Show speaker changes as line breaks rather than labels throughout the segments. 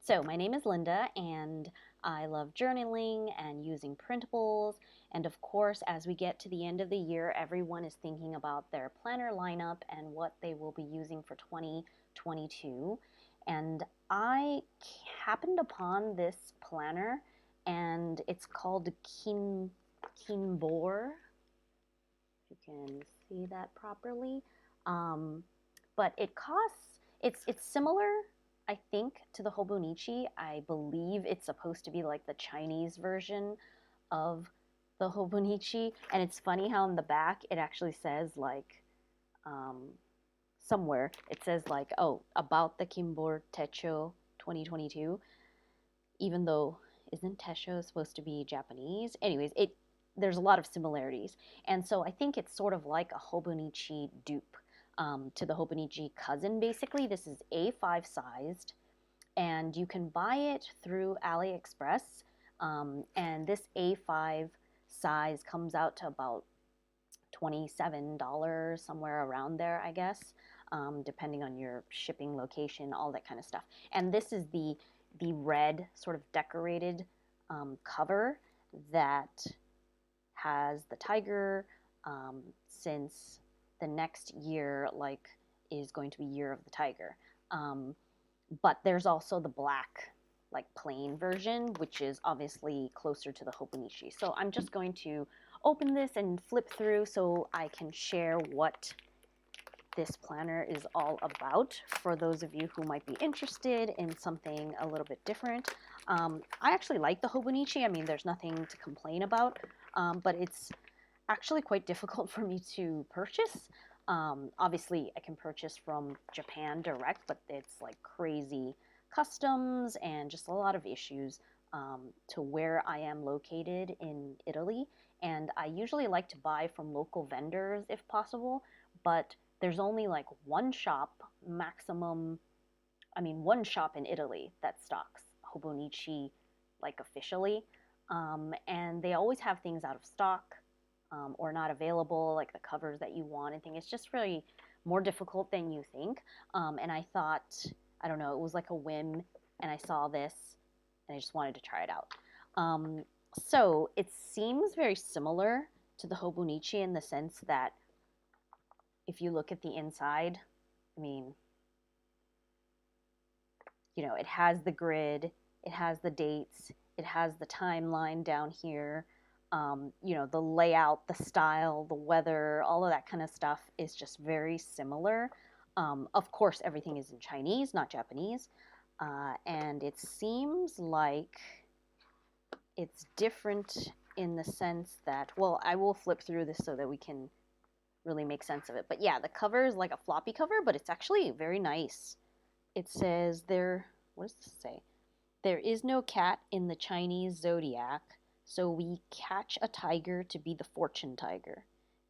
So, my name is Linda, and I love journaling and using printables. And of course, as we get to the end of the year, everyone is thinking about their planner lineup and what they will be using for 2022. And I happened upon this planner, and it's called Kinbor. If you can see that properly. Um, but it costs, it's similar, I think, to the hobonichi. I believe it's supposed to be like the Chinese version of the hobonichi. And it's funny how in the back it actually says like um, somewhere it says like, oh, about the Kinbor Techo 2022, even though isn't Tesho supposed to be Japanese? Anyways, there's a lot of similarities, and so I think it's sort of like a hobonichi dupe to the hobonichi cousin. Basically, this is A5 sized, and you can buy it through AliExpress. And this A5 size comes out to about $27, somewhere around there, I guess, depending on your shipping location, all that kind of stuff. And this is the red sort of decorated cover that has the tiger, since the next year like is going to be Year of the Tiger. But there's also the black like plain version, which is obviously closer to the hobonichi. So I'm just going to open this and flip through so I can share what this planner is all about for those of you who might be interested in something a little bit different. I actually like the hobonichi. I mean, there's nothing to complain about, but it's actually quite difficult for me to purchase. Obviously, I can purchase from Japan direct, but it's like crazy customs and just a lot of issues to where I am located in Italy. And I usually like to buy from local vendors if possible, but there's only like one shop maximum, I mean, one shop in Italy that stocks hobonichi like officially. And they always have things out of stock or not available, like the covers that you want and things. It's just really more difficult than you think. And I thought, I don't know, it was like a whim, and I saw this and I just wanted to try it out. So it seems very similar to the hobonichi in the sense that if you look at the inside, I mean, you know, it has the grid, it has the dates, it has the timeline down here. You know, the layout, the style, the weather, all of that kind of stuff is just very similar. Of course, everything is in Chinese, not Japanese. And it seems like it's different in the sense that, well, I will flip through this so that we can really make sense of it. But yeah, the cover is like a floppy cover, but it's actually very nice. It says there, what does this say? There is no cat in the Chinese zodiac, so we catch a tiger to be the fortune tiger,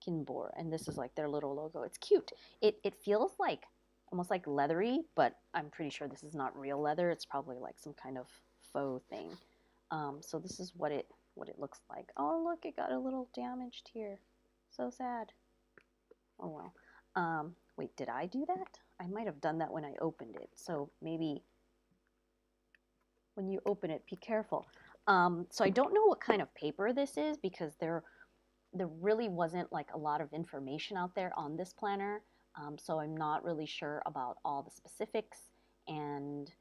Kinbor. And this is like their little logo. It's cute. It feels like almost like leathery, but I'm pretty sure this is not real leather. It's probably like some kind of faux thing. So this is what it looks like. Oh, look, it got a little damaged here. So sad. Oh well. Wait, did I do that? I might have done that when I opened it. So maybe when you open it, be careful. So I don't know what kind of paper this is because there really wasn't like a lot of information out there on this planner. So I'm not really sure about all the specifics, and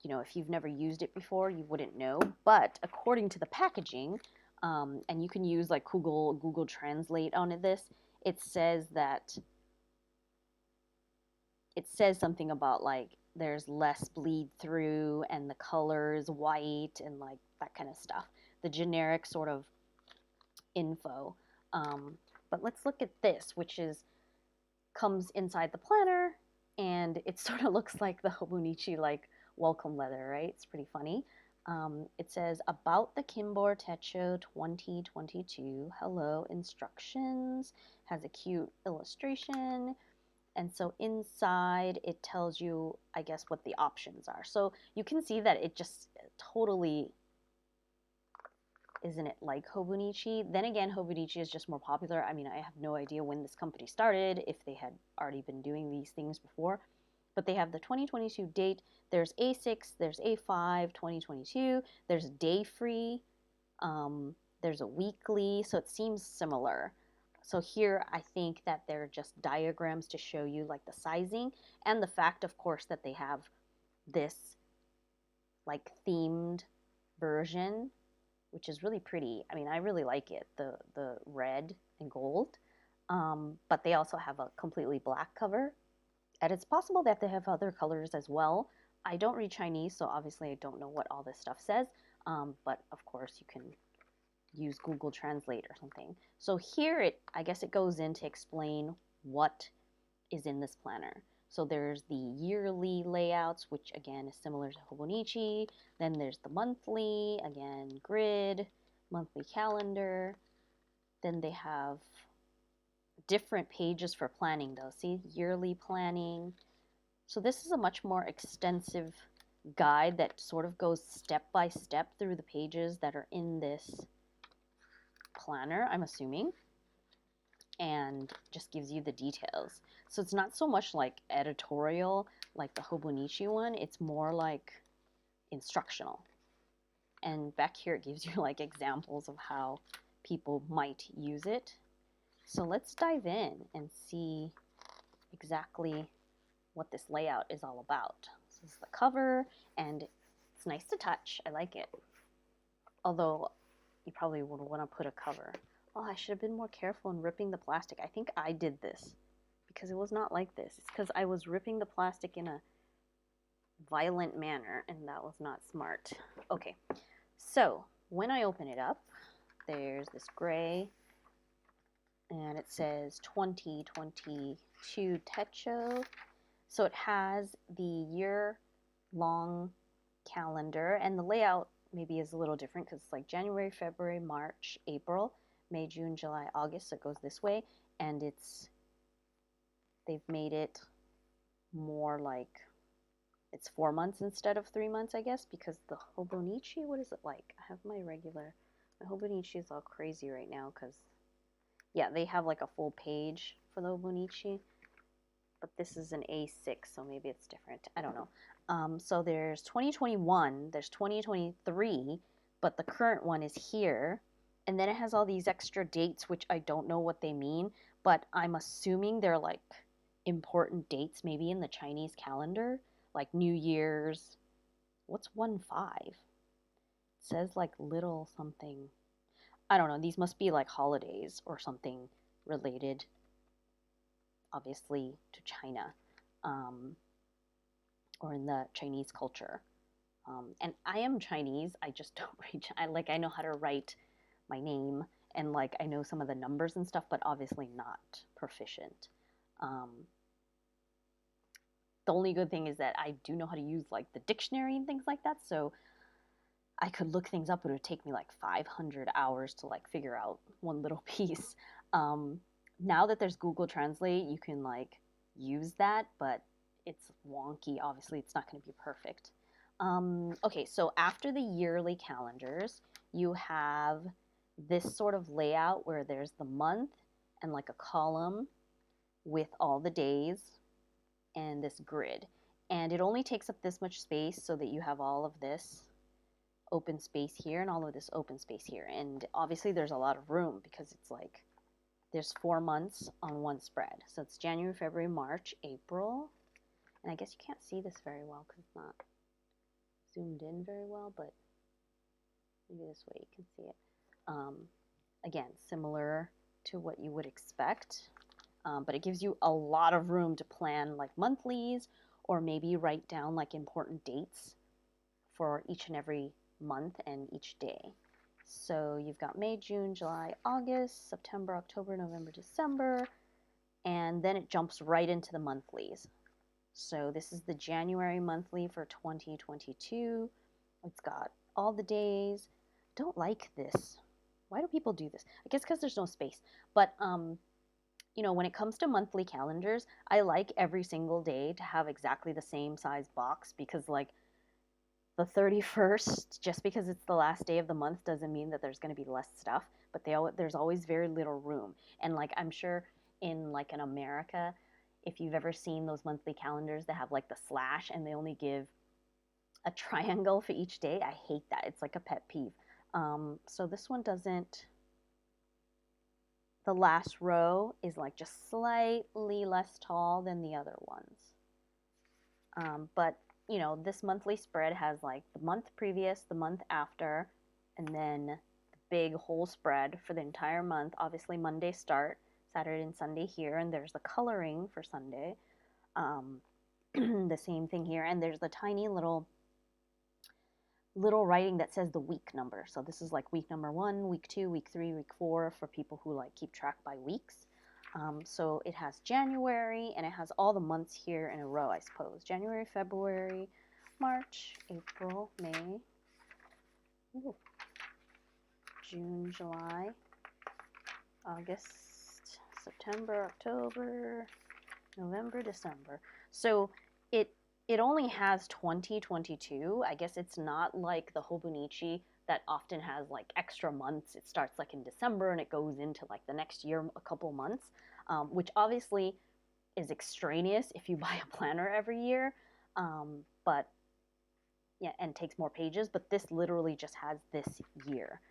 you know, if you've never used it before, you wouldn't know. But according to the packaging, and you can use like Google Translate on this, it says that it says something about like there's less bleed through and the color is white and like that kind of stuff. The generic sort of info. But let's look at this, which is comes inside the planner, and it sort of looks like the hobonichi like welcome letter, right? It's pretty funny. It says about the Kinbor Techo 2022. Hello, instructions. Has a cute illustration. And so inside it tells you, I guess, what the options are. So you can see that it just totally isn't it like hobonichi. Then again, hobonichi is just more popular. I mean, I have no idea when this company started, if they had already been doing these things before. but they have the 2022 date. There's A6, there's A5, 2022, there's day free, there's a weekly, so it seems similar. So here I think that they're just diagrams to show you like the sizing and the fact, of course, that they have this like themed version, which is really pretty. I mean, I really like it, the red and gold. But they also have a completely black cover. And it's possible that they have other colors as well. I don't read Chinese, so obviously I don't know what all this stuff says. But of course you can use Google Translate or something. So here I guess it goes in to explain what is in this planner. So there's the yearly layouts, which again is similar to hobonichi. Then there's the monthly, again, grid, monthly calendar. Then they have different pages for planning though. See, yearly planning. So this is a much more extensive guide that sort of goes step by step through the pages that are in this planner, I'm assuming, and just gives you the details. So it's not so much like editorial like the hobonichi one, it's more like instructional. And back here it gives you like examples of how people might use it. So let's dive in and see exactly what this layout is all about. This is the cover, and it's nice to touch. I like it. Although you probably would want to put a cover. Oh, I should have been more careful in ripping the plastic. I think I did this because it was not like this. It's because I was ripping the plastic in a violent manner, and that was not smart. Okay, so when I open it up, there's this gray, and it says 2022 Techo. So it has the year-long calendar, and the layout maybe is a little different because it's like January, February, March, April, May, June, July, August. So it goes this way, and they've made it more like it's 4 months instead of 3 months, I guess, because the hobonichi, what is it like? I have my hobonichi is all crazy right now because, yeah, they have like a full page for the hobonichi. But this is an A6, so maybe it's different. I don't know. So there's 2021, there's 2023, but the current one is here. And then it has all these extra dates, which I don't know what they mean, but I'm assuming they're like important dates, maybe in the Chinese calendar, like New Year's. What's 1/5? It says like little something. I don't know. These must be like holidays or something related, obviously, to China, or in the Chinese culture. And I am Chinese. I just don't read. I know how to write my name, and like I know some of the numbers and stuff, but obviously not proficient. The only good thing is that I do know how to use like the dictionary and things like that. So I could look things up, but it would take me like 500 hours to like figure out one little piece. Now that there's Google Translate, you can like use that, but it's wonky. Obviously, it's not going to be perfect. Okay, so after the yearly calendars, you have this sort of layout where there's the month and like a column with all the days and this grid. And it only takes up this much space so that you have all of this open space here and all of this open space here. And obviously there's a lot of room because it's like there's 4 months on one spread. So it's January, February, March, April. And I guess you can't see this very well because it's not zoomed in very well, but maybe this way you can see it. Again, similar to what you would expect, but it gives you a lot of room to plan like monthlies, or maybe write down like important dates for each and every month and each day. So you've got May, June, July, August, September, October, November, December, and then it jumps right into the monthlies. So this is the January monthly for 2022. It's got all the days. Don't like this. Why do people do this? I guess because there's no space. But, you know, when it comes to monthly calendars, I like every single day to have exactly the same size box because, like, the 31st, just because it's the last day of the month doesn't mean that there's going to be less stuff, but there's always very little room. And, like, I'm sure in, like, in America, if you've ever seen those monthly calendars that have like the slash and they only give a triangle for each day. I hate that. It's like a pet peeve. So this one doesn't, the last row is like just slightly less tall than the other ones. But you know, this monthly spread has like the month previous, the month after, and then the big whole spread for the entire month. Obviously Monday start, Saturday and Sunday here, and there's the coloring for Sunday. The same thing here, and there's the tiny little writing that says the week number. So this is like week number 1, week 2, week 3, week 4 for people who like keep track by weeks. So it has January, and it has all the months here in a row, I suppose. January, February, March, April, May, June, July, August, September, October, November, December. So it only has 2022. I guess it's not like the hobonichi that often has like extra months. It starts like in December and it goes into like the next year, a couple months, which obviously is extraneous if you buy a planner every year. But yeah, and takes more pages, but this literally just has this year.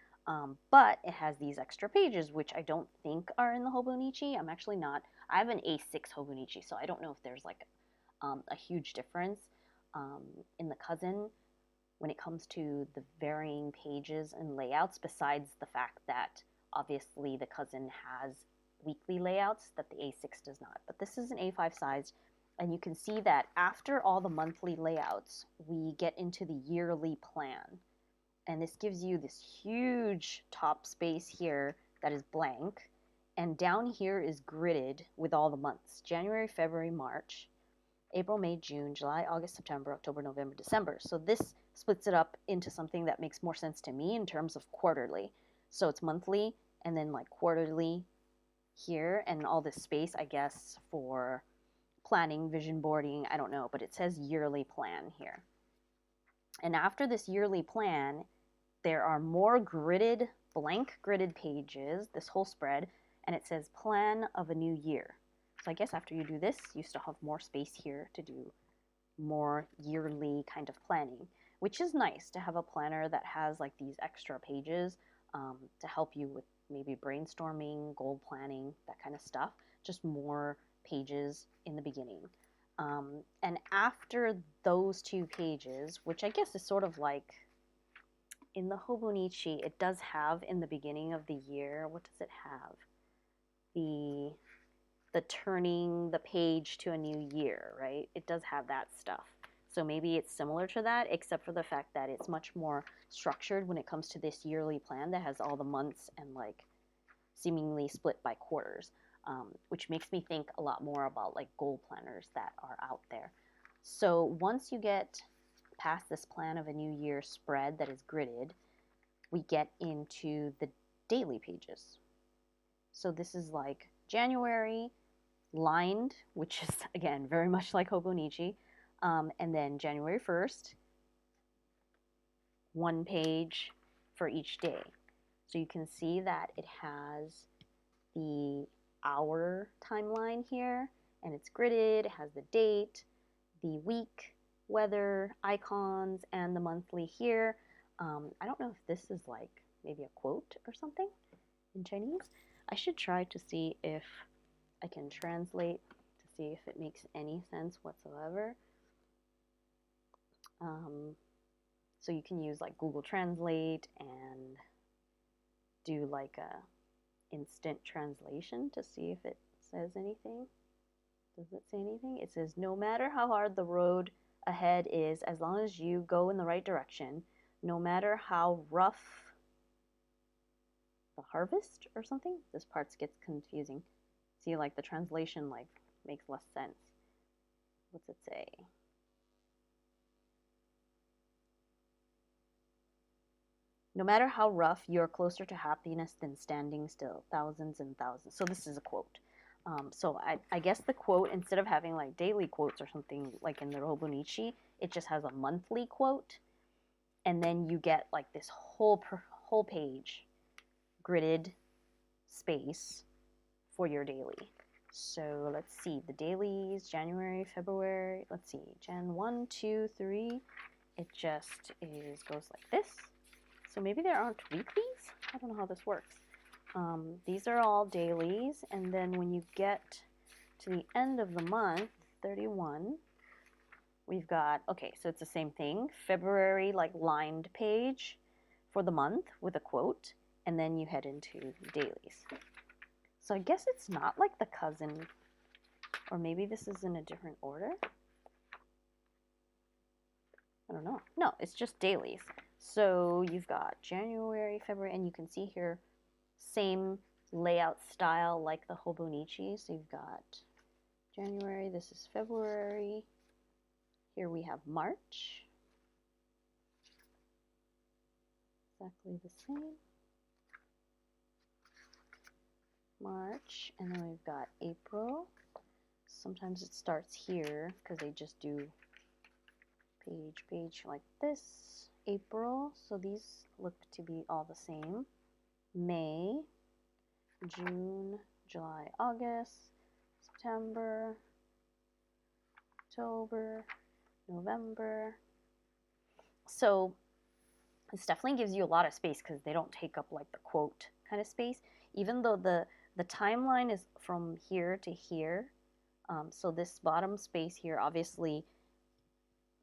But it has these extra pages, which I don't think are in the hobonichi. I'm actually not, I have an A6 hobonichi, so I don't know if there's like a huge difference in the cousin when it comes to the varying pages and layouts, besides the fact that obviously the cousin has weekly layouts that the A6 does not. But this is an A5 size, and you can see that after all the monthly layouts, we get into the yearly plan. And this gives you this huge top space here that is blank, and down here is gridded with all the months: January, February, March, April, May, June, July, August, September, October, November, December. So this splits it up into something that makes more sense to me in terms of quarterly. So it's monthly and then like quarterly here, and all this space, I guess, for planning, vision boarding, I don't know, but it says yearly plan here. And after this yearly plan, there are more gridded, blank gridded pages, this whole spread, and it says plan of a new year. So I guess after you do this, you still have more space here to do more yearly kind of planning, which is nice to have a planner that has like these extra pages to help you with maybe brainstorming, goal planning, that kind of stuff. Just more pages in the beginning. And after those 2 pages, which I guess is sort of like in the hobonichi, it does have in the beginning of the year, what does it have? The turning the page to a new year, right? It does have that stuff. So maybe it's similar to that, except for the fact that it's much more structured when it comes to this yearly plan that has all the months and like seemingly split by quarters, which makes me think a lot more about like goal planners that are out there. So once you get past this plan of a new year spread that is gridded, we get into the daily pages. So this is like January, lined, which is again very much like hobonichi, and then January 1st, 1 page for each day. So you can see that it has the hour timeline here, and it's gridded. It has the date, the week, weather, icons, and the monthly here. I don't know if this is like maybe a quote or something in Chinese. I should try to see if I can translate to see if it makes any sense whatsoever. So you can use like Google Translate and do like a instant translation to see if it says anything. Does it say anything? It says, no matter how hard the road ahead is, as long as you go in the right direction, no matter how rough the harvest or something. This part gets confusing. See, like the translation like makes less sense. What's it say? No matter how rough, you're closer to happiness than standing still. Thousands and thousands. So this is a quote. So I guess the quote, instead of having like daily quotes or something like in the hobonichi, it just has a monthly quote. And then you get like this whole page gridded space for your daily. So let's see, the dailies, January, February, let's see, Jan 1, 2, 3, it just goes like this. So maybe there aren't weeklies? I don't know how this works. These are all dailies, and then when you get to the end of the month, 31, we've got, okay, so it's the same thing, February, like lined page for the month with a quote, and then you head into dailies. So I guess it's not like the cousin, or maybe this is in a different order. I don't know. No, it's just dailies. So you've got January, February, and you can see here, same layout style like the hobonichi. So you've got January, this is February. Here we have March. Exactly the same. March, and then we've got April. Sometimes it starts here because they just do page like this. April, so these look to be all the same. May, June, July, August, September, October, November. So this definitely gives you a lot of space because they don't take up like the quote kind of space, even though the timeline is from here to here. So this bottom space here obviously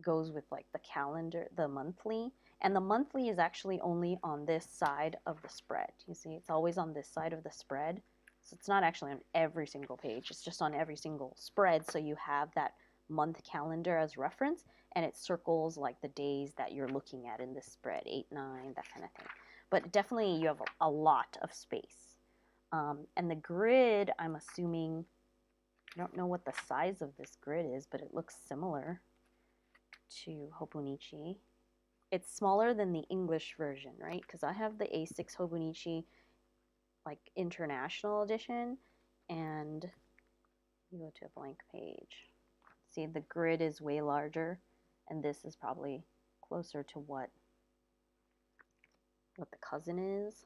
goes with like the calendar, the monthly, and the monthly is actually only on this side of the spread. You see, it's always on this side of the spread. So it's not actually on every single page, it's just on every single spread. So you have that month calendar as reference, and it circles like the days that you're looking at in this spread, 8, 9, that kind of thing. But definitely you have a lot of space. And the grid, I'm assuming, I don't know what the size of this grid is, but it looks similar to hobonichi. It's smaller than the English version, right? Because I have the A6 hobonichi, like international edition, and you go to a blank page. See, the grid is way larger, and this is probably closer to what the cousin is.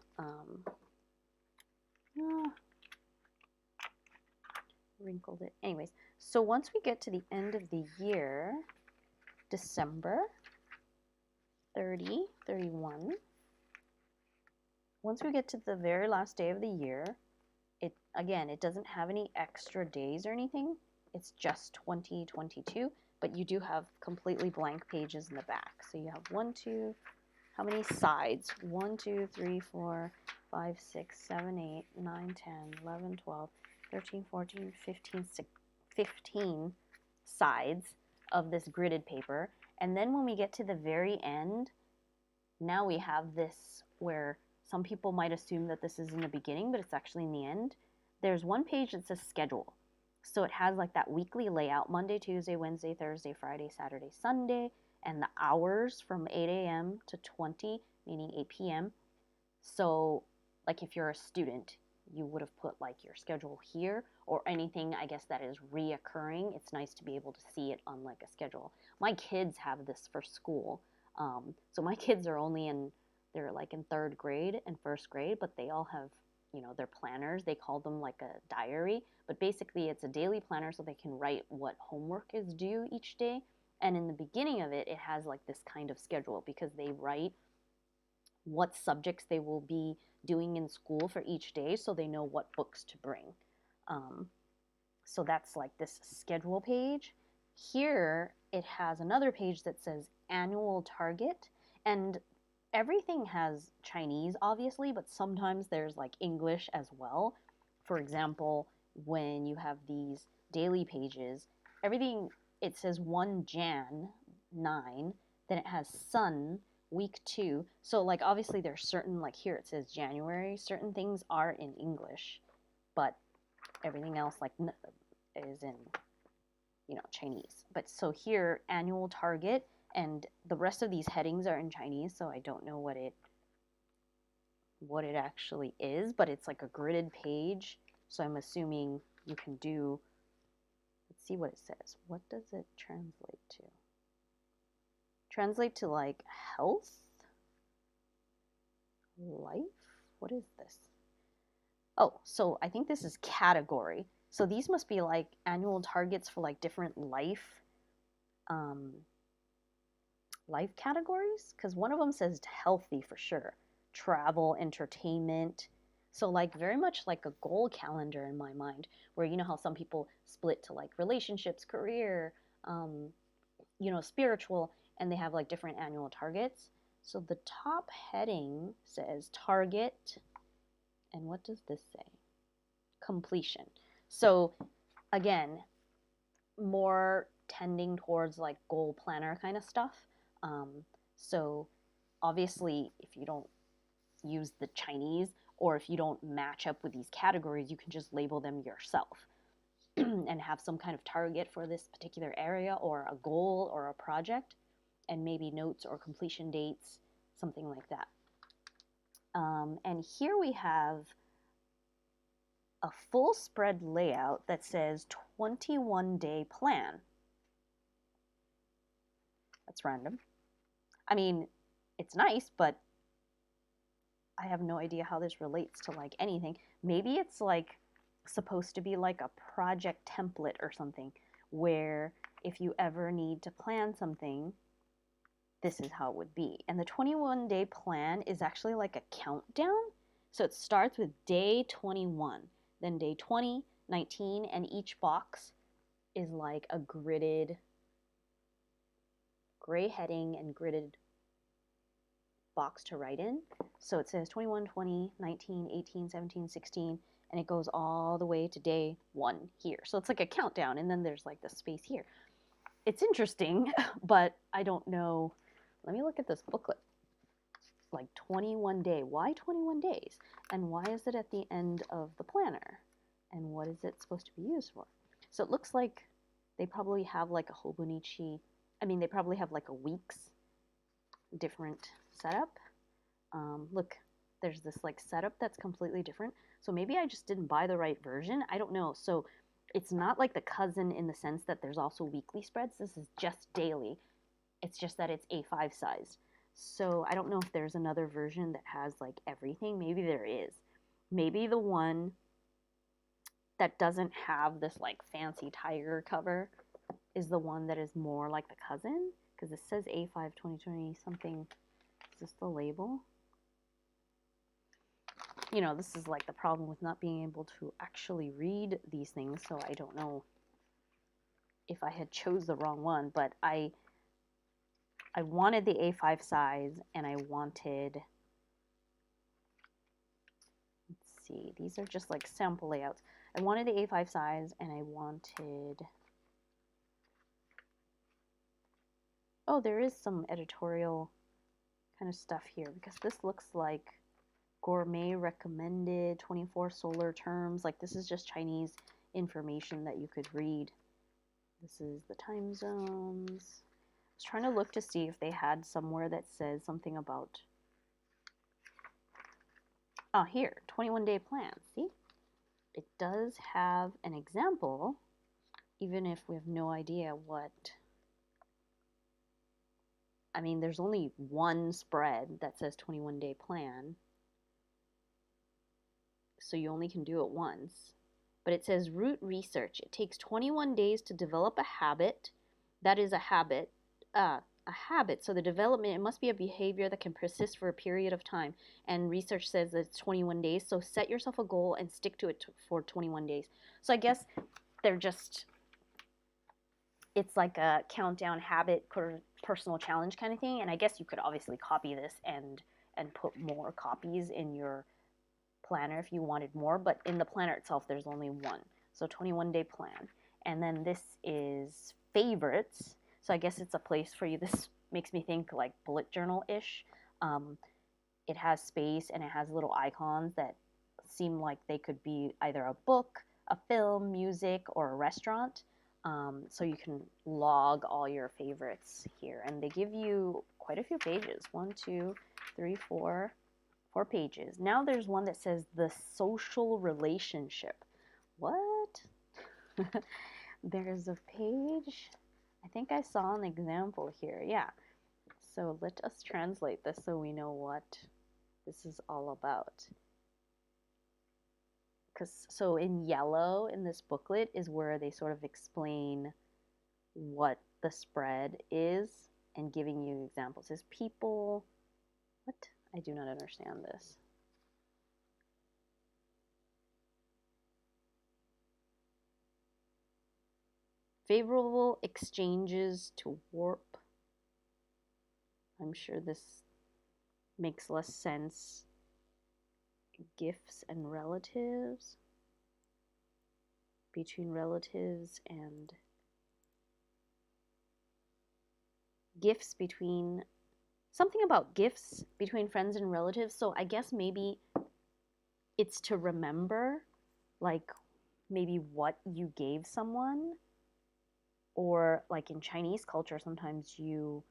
Wrinkled it. Anyways, so once we get to the end of the year, December 30, 31, once we get to the very last day of the year, again, it doesn't have any extra days or anything. It's just 2022, but you do have completely blank pages in the back. So you have 1, 2, how many sides? 1, 2, 3, 4, 5, 6, 7, 8, 9, 10, 11, 12, 13, 14, 15 sides of this gridded paper. And then when we get to the very end, now we have this where some people might assume that this is in the beginning, but it's actually in the end. There's one page that says schedule. So it has like that weekly layout, Monday, Tuesday, Wednesday, Thursday, Friday, Saturday, Sunday, and the hours from 8 a.m. to 20, meaning 8 p.m. So like if you're a student, you would have put like your schedule here, or anything, I guess, that is reoccurring. It's nice to be able to see it on like a schedule. My kids have this for school. So my kids are only they're like in 3rd grade and 1st grade, but they all have, you know, their planners. They call them like a diary, but basically it's a daily planner so they can write what homework is due each day. And in the beginning of it, it has like this kind of schedule because they write what subjects they will be doing in school for each day so they know what books to bring. So that's like this schedule page. Here it has another page that says annual target, and everything has Chinese obviously, but sometimes there's like English as well. For example, when you have these daily pages, everything, it says 1 Jan 9, then it has sun week 2. So like obviously there's certain, like here it says January, certain things are in English, but everything else like is in, you know, Chinese. But so here, annual target, and the rest of these headings are in Chinese, so I don't know what it actually is, but it's like a gridded page, so I'm assuming you can do, let's see what it says. What does it translate to? Translate to like health? Life? What is this? Oh, so I think this is category. So these must be like annual targets for like different life categories, because one of them says healthy for sure, travel, entertainment. So like very much like a goal calendar in my mind, where you know how some people split to like relationships, career, um, spiritual, and they have like different annual targets. So the top heading says target, and what does this say? Completion. So again, more tending towards like goal planner kind of stuff. So obviously, if you don't use the Chinese, or if you don't match up with these categories, you can just label them yourself and have some kind of target for this particular area, or a goal or a project, and maybe notes or completion dates, something like that. And here we have a full spread layout that says 21-day plan. That's random. I mean, it's nice, but I have no idea how this relates to like anything. Maybe it's like supposed to be like a project template or something, where if you ever need to plan something, this is how it would be. And the 21-day plan is actually like a countdown. So it starts with day 21, then day 20, 19, and each box is like a gridded gray heading and gridded box to write in. So it says 21, 20, 19, 18, 17, 16, and it goes all the way to day 1 here. So it's like a countdown, and then there's like the space here. It's interesting, but I don't know. Let me look at this booklet. Like 21 day. Why 21 days? And why is it at the end of the planner? And what is it supposed to be used for? So it looks like they probably have like a hobonichi. I mean, they probably have like a week's different setup. Look, there's this like setup that's completely different. So maybe I just didn't buy the right version. I don't know. So it's not like the cousin in the sense that there's also weekly spreads. This is just daily. It's just that it's A5 size. So I don't know if there's another version that has like everything. Maybe there is. Maybe the one that doesn't have this like fancy tiger cover is the one that is more like the cousin, because it says A5 2020 something. Is this the label? You know, this is like the problem with not being able to actually read these things, so I don't know if I had chose the wrong one, but I wanted the A5 size, and I wanted, let's see, these are just like sample layouts. I wanted the A5 size, and I wanted, oh, there is some editorial kind of stuff here, because this looks like gourmet recommended 24 solar terms. Like, this is just Chinese information that you could read. This is the time zones. I was trying to look to see if they had somewhere that says something about, oh, here, 21-day plan. See? It does have an example, even if we have no idea what. I mean, there's only one spread that says 21-day plan, so you only can do it once. But it says root research. It takes 21 days to develop a habit. That is a habit. So the development, it must be a behavior that can persist for a period of time. And research says that it's 21 days. So set yourself a goal and stick to it for 21 days. So I guess they're just, it's like a countdown habit personal challenge kind of thing. And I guess you could obviously copy this and put more copies in your planner if you wanted more, but in the planner itself there's only one. So 21-day plan. And then this is favorites. So I guess it's a place for you. This makes me think like bullet journal-ish. It has space, and it has little icons that seem like they could be either a book, a film, music, or a restaurant. So you can log all your favorites here, and they give you quite a few pages. 1, 2, 3, 4 pages. Now there's one that says the social relationship. What? There's a page. I think I saw an example here. Yeah. So let us translate this so we know what this is all about. because so in yellow in this booklet is where they sort of explain what the spread is and giving you examples. It says people, what? I do not understand this. Favorable exchanges to warp. I'm sure this makes less sense. Gifts and relatives. Between relatives and gifts between, something about gifts between friends and relatives. So I guess maybe it's to remember, like maybe what you gave someone, or like in Chinese culture, sometimes you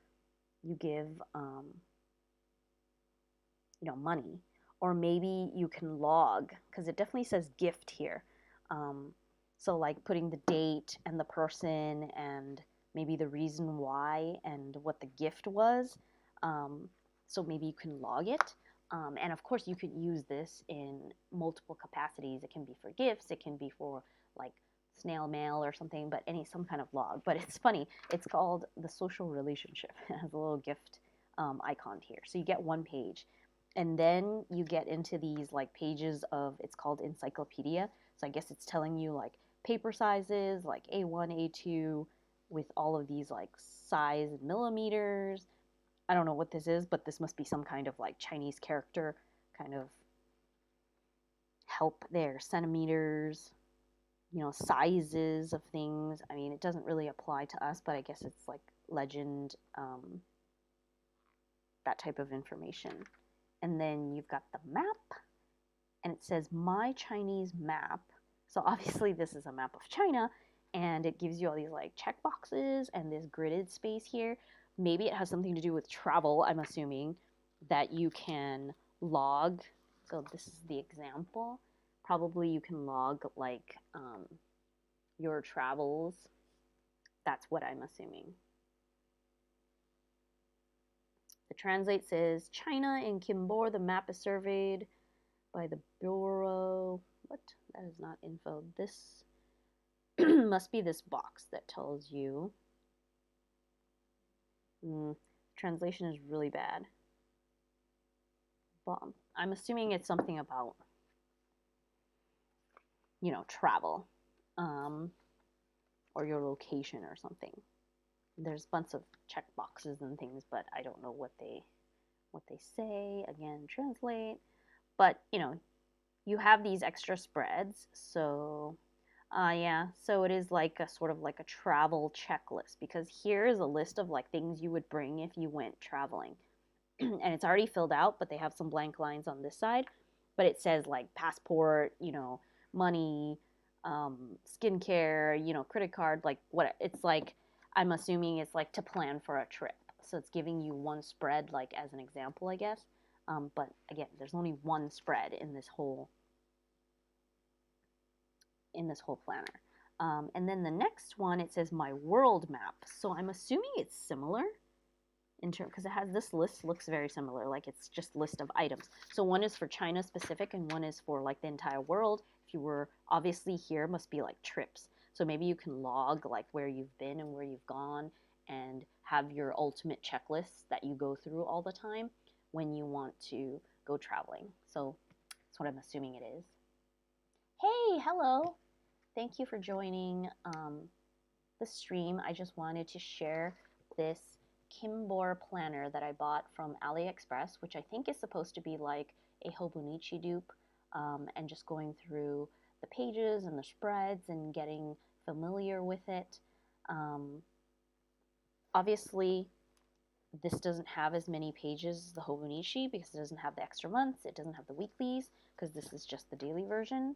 give money, or maybe you can log, because it definitely says gift here. So like putting the date and the person and maybe the reason why and what the gift was. So maybe you can log it. And of course, you could use this in multiple capacities. It can be for gifts. It can be for like snail mail or something, but some kind of log. But it's funny. It's called the social relationship. It has a little gift icon here. So you get one page. And then you get into these like pages of, it's called encyclopedia. So I guess it's telling you like paper sizes, like A1, A2, with all of these like size in millimeters. I don't know what this is, but this must be some kind of like Chinese character kind of help there. Centimeters, sizes of things. I mean, it doesn't really apply to us, but I guess it's like legend, that type of information. And then you've got the map, and it says My Chinese Map. So obviously this is a map of China, and it gives you all these like check boxes and this gridded space here. Maybe it has something to do with travel, I'm assuming, that you can log. So this is the example. Probably you can log like your travels. That's what I'm assuming. The translate says, China in Kinbor, the map is surveyed by the Bureau. What? That is not info. This must be this box that tells you. Translation is really bad. Well, I'm assuming it's something about, travel, or your location or something. There's a bunch of check boxes and things, but I don't know what they say. Again, translate. But you have these extra spreads, so yeah, so it is like a sort of like a travel checklist, because here is a list of like things you would bring if you went traveling. And it's already filled out, but they have some blank lines on this side. But it says like passport, money, skincare, credit card, like what it's like. I'm assuming it's like to plan for a trip. So it's giving you one spread, like as an example, I guess. But again, there's only one spread in this whole planner. And then the next one, it says My World Map. So I'm assuming it's similar in terms, because it has this list, looks very similar, like it's just list of items. So one is for China specific and one is for like the entire world. If you were, obviously here must be like trips. So maybe you can log like where you've been and where you've gone and have your ultimate checklist that you go through all the time when you want to go traveling. So that's what I'm assuming it is. Hey, hello. Thank you for joining the stream. I just wanted to share this Kinbor planner that I bought from AliExpress, which I think is supposed to be like a hobonichi dupe, and just going through the pages and the spreads and getting familiar with it. Obviously, this doesn't have as many pages as the hobonichi because it doesn't have the extra months, it doesn't have the weeklies because this is just the daily version.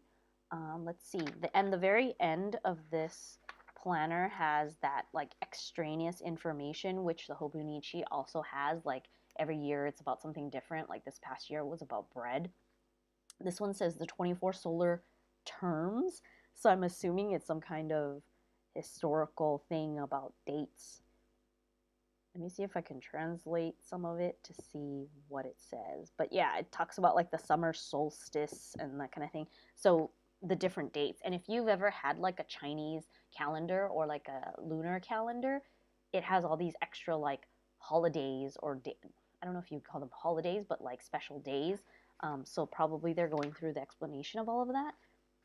Let's see, the very end of this planner has that like extraneous information, which the hobonichi also has. Like every year it's about something different. Like this past year it was about bread. This one says the 24 solar terms, so I'm assuming it's some kind of historical thing about dates. Let me see if I can translate some of it to see what it says. But yeah, it talks about like the summer solstice and that kind of thing. So the different dates. And if you've ever had like a Chinese calendar or like a lunar calendar, it has all these extra like holidays or I don't know if you call them holidays, but like special days. So probably they're going through the explanation of all of that.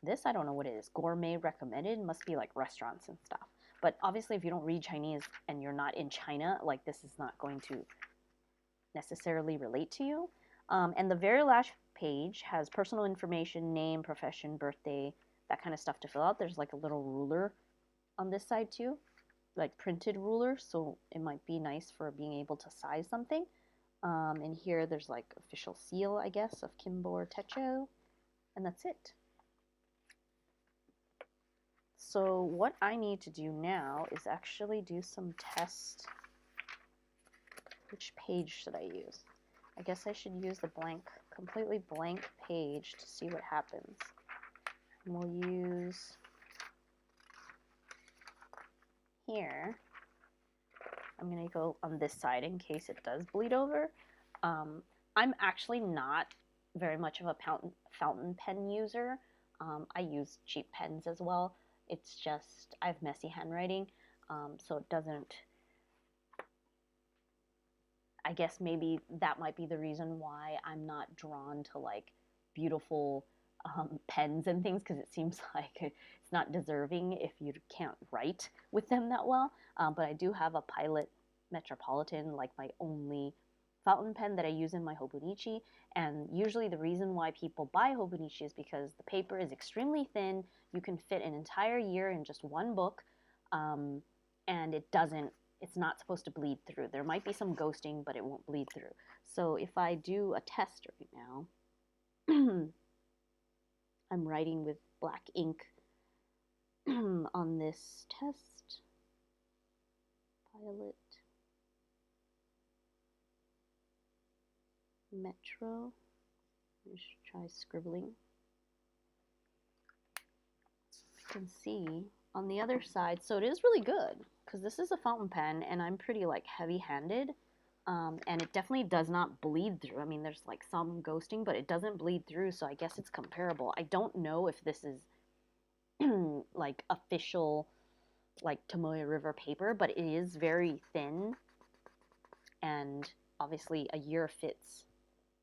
This, I don't know what it is. Gourmet recommended must be like restaurants and stuff. But obviously, if you don't read Chinese and you're not in China, like this is not going to necessarily relate to you. And the very last page has personal information, name, profession, birthday, that kind of stuff to fill out. There's like a little ruler on this side too, like printed ruler, so it might be nice for being able to size something. And here there's like official seal, I guess, of Kinbor Techo, and that's it. So what I need to do now is actually do some test. Which page should I use? I guess I should use the completely blank page to see what happens. And we'll use here. I'm going to go on this side in case it does bleed over. I'm actually not very much of a fountain pen user. I use cheap pens as well. It's just, I have messy handwriting, so it doesn't, I guess maybe that might be the reason why I'm not drawn to like beautiful pens and things, because it seems like it's not deserving if you can't write with them that well. But I do have a Pilot Metropolitan, like my only fountain pen that I use in my hobonichi. And usually the reason why people buy hobonichi is because the paper is extremely thin. You can fit an entire year in just one book, and it's not supposed to bleed through. There might be some ghosting, but it won't bleed through. So if I do a test right now, I'm writing with black ink on this test. Pilot Metro. I should try scribbling. You can see on the other side, so it is really good because this is a fountain pen and I'm pretty like heavy-handed, and it definitely does not bleed through. I mean, there's like some ghosting, but it doesn't bleed through, so I guess it's comparable. I don't know if this is like official like Tomoe River paper, but it is very thin, and obviously a year fits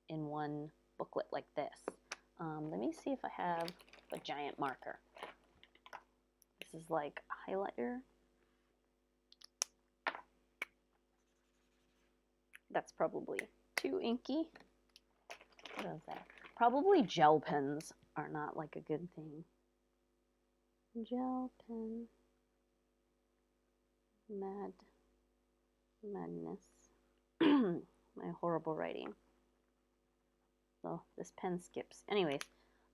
in one booklet like this. Let me see if I have a giant marker. This is like a highlighter. That's probably too inky. What is that? Probably gel pens are not like a good thing. Gel pen. Madness. My horrible writing. So this pen skips. Anyways,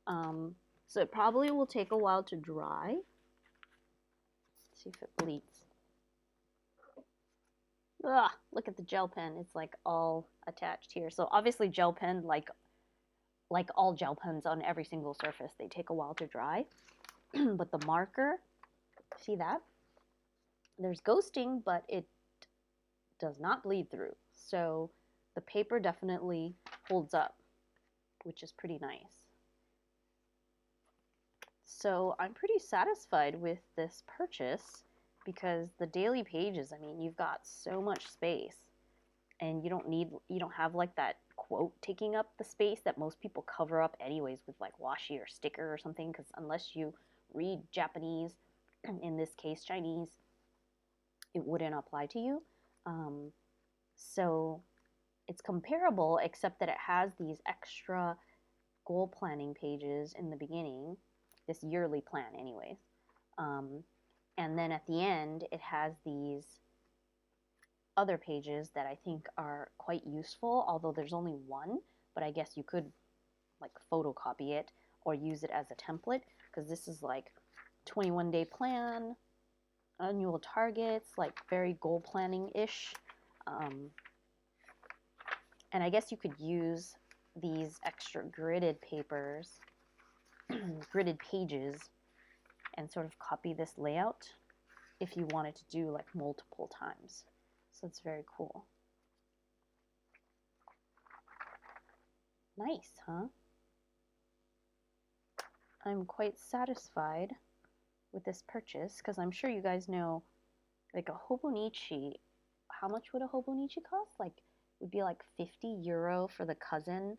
so it probably will take a while to dry. Let's see if it bleeds. Ugh, look at the gel pen. It's like all attached here. So obviously gel pen, like all gel pens on every single surface, they take a while to dry. But the marker, see that? There's ghosting, but it does not bleed through. So the paper definitely holds up, which is pretty nice. So I'm pretty satisfied with this purchase because the daily pages, I mean, you've got so much space and you don't have like that quote taking up the space that most people cover up anyways with like washi or sticker or something, because unless you read Japanese, in this case Chinese, it wouldn't apply to you. So it's comparable, except that it has these extra goal planning pages in the beginning, this yearly plan anyways. And then at the end, it has these other pages that I think are quite useful, although there's only one, but I guess you could like photocopy it or use it as a template, because this is like 21-day plan, annual targets, like very goal planning-ish. And I guess you could use these extra gridded papers, gridded pages, and sort of copy this layout if you wanted to do like multiple times. So it's very cool. Nice, huh? I'm quite satisfied with this purchase because I'm sure you guys know, like, a hobonichi. How much would a hobonichi cost? Like, would be like 50 euro for the cousin,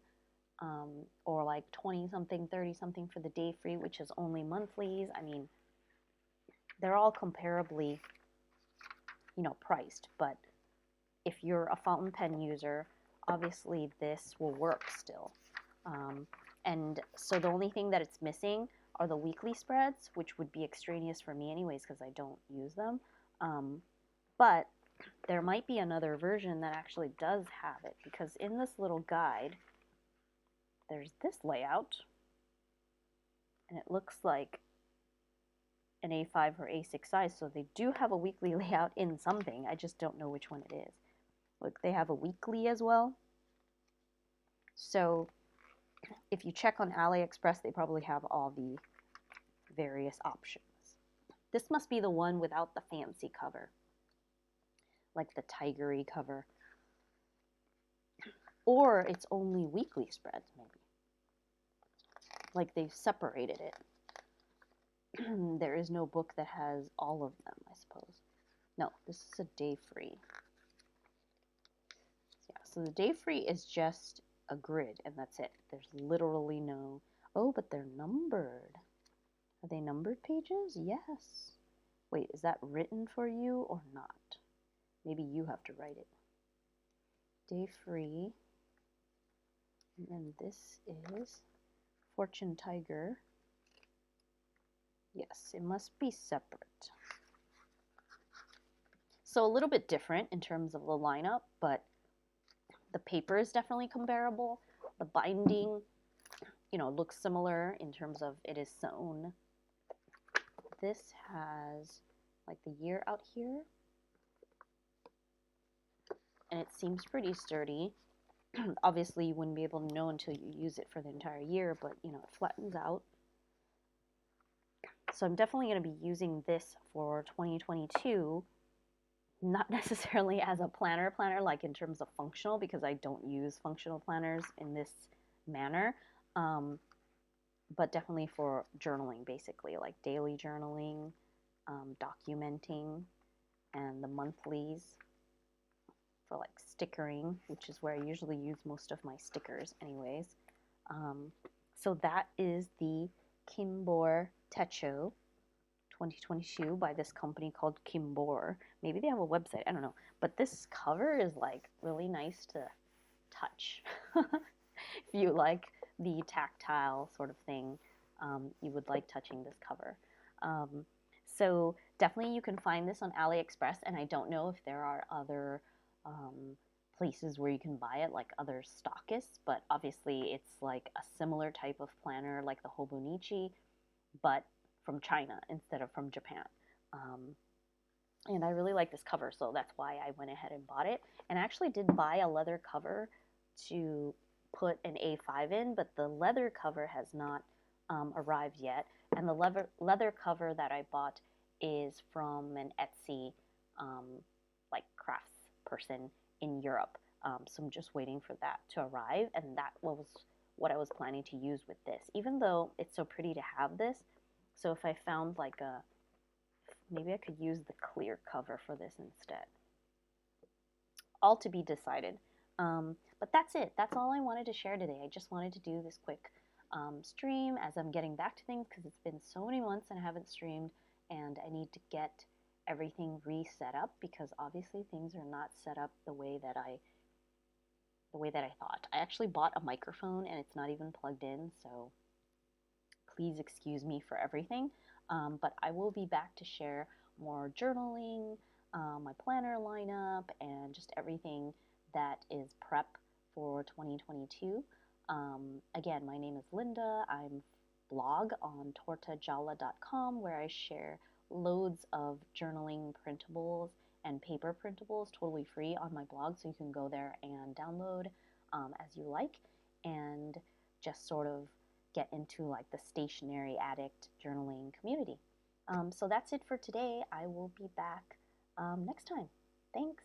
or like 20 something, 30 something for the day free, which is only monthlies. I mean, they're all comparably, priced, but if you're a fountain pen user, obviously this will work still. And so the only thing that it's missing are the weekly spreads, which would be extraneous for me anyways because I don't use them. But there might be another version that actually does have it, because in this little guide, there's this layout, and it looks like an A5 or A6 size, so they do have a weekly layout in something. I just don't know which one it is. Look, they have a weekly as well. So if you check on AliExpress, they probably have all the various options. This must be the one without the fancy cover, like the tigery cover. Or it's only weekly spreads, maybe. Like they've separated it. There is no book that has all of them, I suppose. No, this is a day free. Yeah, so the day free is just a grid, and that's it. There's literally no... Oh, but they're numbered. Are they numbered pages? Yes. Wait, is that written for you or not? Maybe you have to write it. Day free. And then this is Fortune Tiger. Yes, it must be separate. So a little bit different in terms of the lineup, but the paper is definitely comparable. The binding, looks similar in terms of it is sewn. This has like the year out here, and it seems pretty sturdy. Obviously, you wouldn't be able to know until you use it for the entire year, but it flattens out. So I'm definitely going to be using this for 2022, not necessarily as a planner like in terms of functional, because I don't use functional planners in this manner, but definitely for journaling, basically, like daily journaling, documenting, and the monthlies for like stickering, which is where I usually use most of my stickers anyways. So that is the Kinbor Techo 2022 by this company called Kinbor. Maybe they have a website, I don't know. But this cover is like really nice to touch. If you like the tactile sort of thing, you would like touching this cover. So definitely you can find this on AliExpress, and I don't know if there are other places where you can buy it, like other stockists, but obviously it's like a similar type of planner like the hobonichi, but from China instead of from Japan. And I really like this cover, so that's why I went ahead and bought it. And I actually did buy a leather cover to put an A5 in, but the leather cover has not arrived yet. And the leather cover that I bought is from an Etsy like crafts person in Europe. So I'm just waiting for that to arrive, and that was what I was planning to use with this, even though it's so pretty to have this. So if I found like maybe I could use the clear cover for this instead. All to be decided. But that's it. That's all I wanted to share today. I just wanted to do this quick stream as I'm getting back to things, because it's been so many months and I haven't streamed, and I need to get everything reset up, because obviously things are not set up the way that I thought. I actually bought a microphone and it's not even plugged in, so please excuse me for everything. But I will be back to share more journaling, my planner lineup, and just everything that is prep for 2022. Again, my name is Linda. I'm blog on tortagialla.com, where I share loads of journaling printables and paper printables totally free on my blog, so you can go there and download as you like, and just sort of get into like the stationery addict journaling community. So that's it for today. I will be back next time. Thanks.